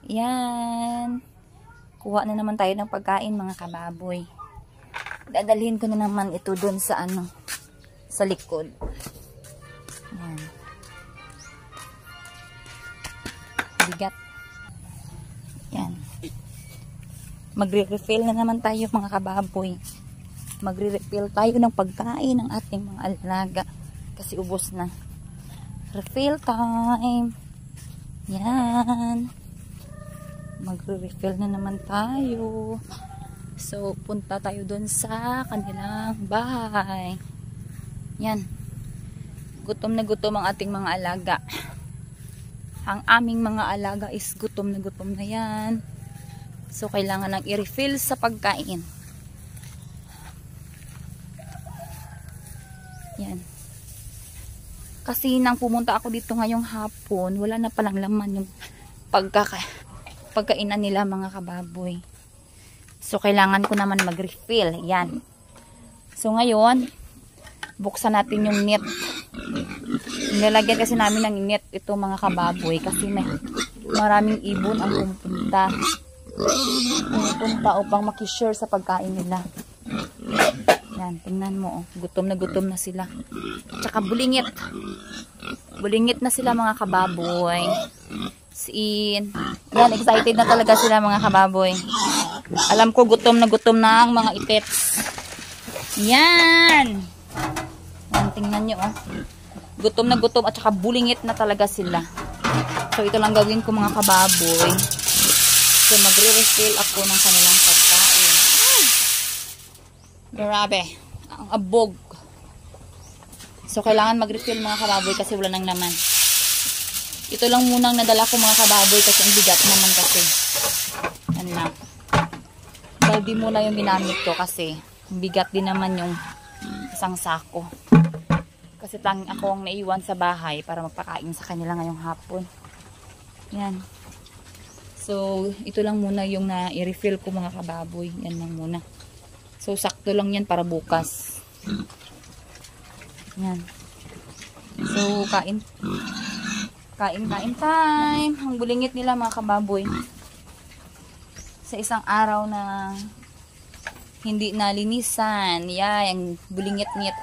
Yan. Kuha na naman tayo ng pagkain mga kababoy. Dadalhin ko na naman ito dun sa sa likod. Yan. Bigat. Yan. Magre-refill na naman tayo mga kababoy. Magre-refill tayo ng pagkain ng ating mga alaga. Kasi ubos na. Refill time. Yan. Magre-refill na naman tayo. So, punta tayo dun sa kanilang bahay. Yan. Gutom na gutom ang ating mga alaga. Ang aming mga alaga is gutom na yan. So, kailangan lang i-refill sa pagkain. Yan. Kasi nang pumunta ako dito ngayong hapon, wala na palang laman yung pagkainan nila mga kababoy. So, kailangan ko naman mag-refill. Yan. So, ngayon, buksan natin yung net. Nilalagyan kasi namin ng net ito mga kababoy kasi may maraming ibon ang pumupunta. Pumupunta upang makishare sa pagkain nila. Yan, tingnan mo. Oh. Gutom na sila. Tsaka bulingit. Bulingit na sila mga kababoy. Yan, excited na talaga sila mga kababoy. Alam ko gutom na ang mga itets. Yan. Yan, tingnan nyo oh. Gutom at saka bulingit na talaga sila. So ito lang gawin ko mga kababoy. So magre-refill ako ng kanilang pagkain. Grabe. Ang abog. So kailangan mag-refill mga kababoy kasi wala nang naman. Ito lang munang nadala ko mga kababoy kasi ang bigat naman kasi. Yan lang. Baldi muna yung ginamit ko kasi bigat din naman yung isang sako. Kasi ako ang naiwan sa bahay para magpakain sa kanila ngayong hapon. Yan. So, ito lang muna yung na-refill ko mga kababoy. Yan lang muna. So, sakto lang yan para bukas. Yan. So, kain time. Ang bulingit nila mga kababoy. Sa isang araw na hindi nalinisan. Yan, bulingit-ngit.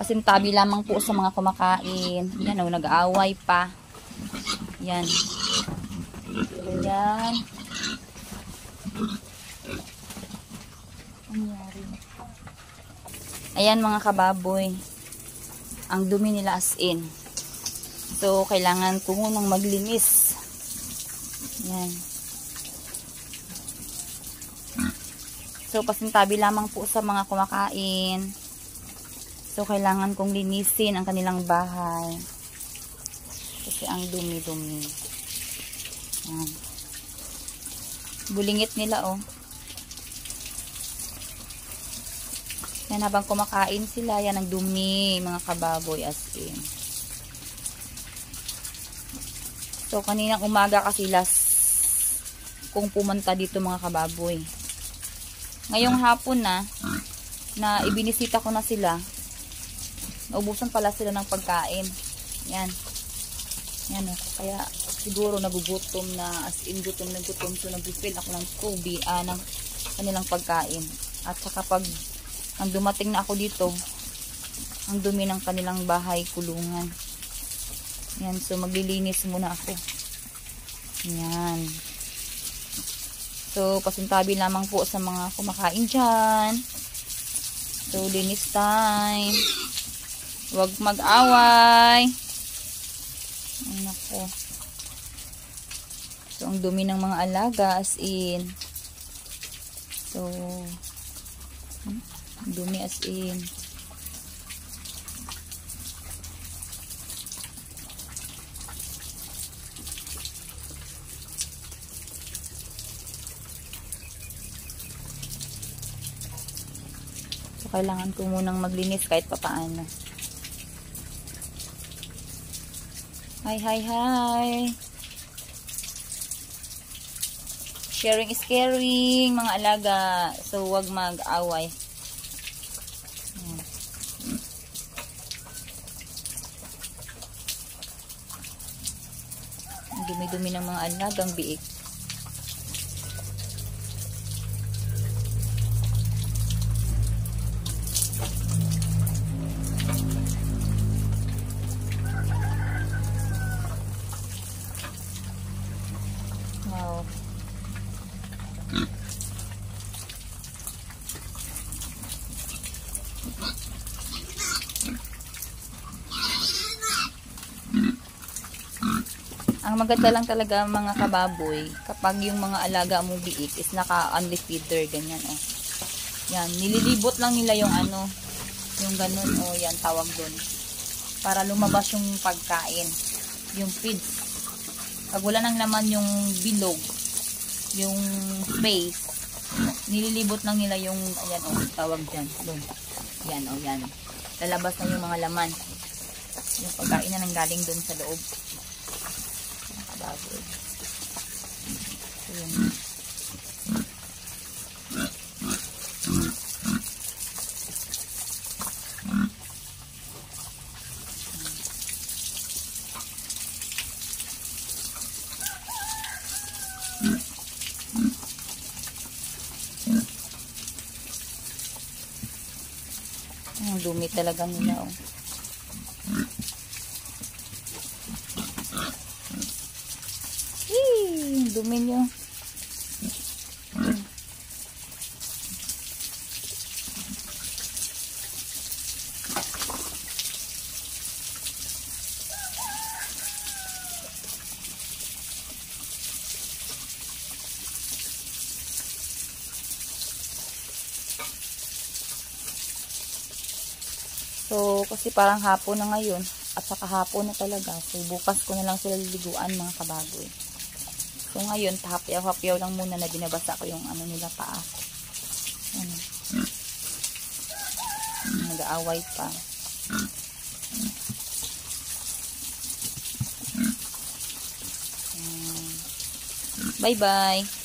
Pasintabi lamang po sa mga kumakain. Yan o, nag-aaway pa. Yan. Yan. Ayan mga kababoy. Ang dumi nila as in. So, kailangan ko munang maglinis. Yan. So, pasintabi lamang po sa mga kumakain. So, kailangan kong linisin ang kanilang bahay. Kasi ang dumi-dumi. Yan. Bulingit nila, oh. Yan, habang kumakain sila, yan ang dumi, mga kababoy as in. So, kaninang umaga kasi kung pumunta dito mga kababoy. Ngayong hapon na ibinisita ko na sila. Naubusan pala sila ng pagkain. Yan. Yan o. Kaya siguro nagugutom na as in gutom na gutom. So, nag-refill ako ng tubig ng kanilang pagkain. At saka pag ang dumating na ako dito, ang dumi ng kanilang bahay, kulungan. Yan, so maglilinis muna ako. Yan. So, pasintabi lamang po sa mga kumakain dyan. So, linis time. Huwag mag-away. Ay, nako. So, ang dumi ng mga alaga as in. So, dumi as in. Kailangan ko munang maglinis kahit papaano. Hi. Sharing is caring, mga alaga. So, wag mag-away. dumi-dumi ng mga alagang biik. Wow. Ang maganda lang talaga mga kababoy, kapag yung mga alaga mong biik is naka-only feeder, ganyan oh. Yan, nililibot lang nila yung ano, yung ganun oh, yan tawag doon. Para lumabas yung pagkain, yung feeds. Pag wala nang laman yung bilog, yung space, nililibot lang nila yung, ayan oh, tawag dyan, doon. Yan oh, yan. Lalabas na yung mga laman. Yung pagkain na nanggaling doon sa loob. Baboy. So, yun. Ang dumi talaga nila oh. Dumi nyo. So, kasi parang hapon na ngayon at saka hapon na talaga. So, bukas ko na lang sila liliguan mga kababoy. So, ngayon, hapyaw-hapyaw lang muna na binabasa ko yung ano nila paa. Ano. Nag-aaway pa. Bye-bye.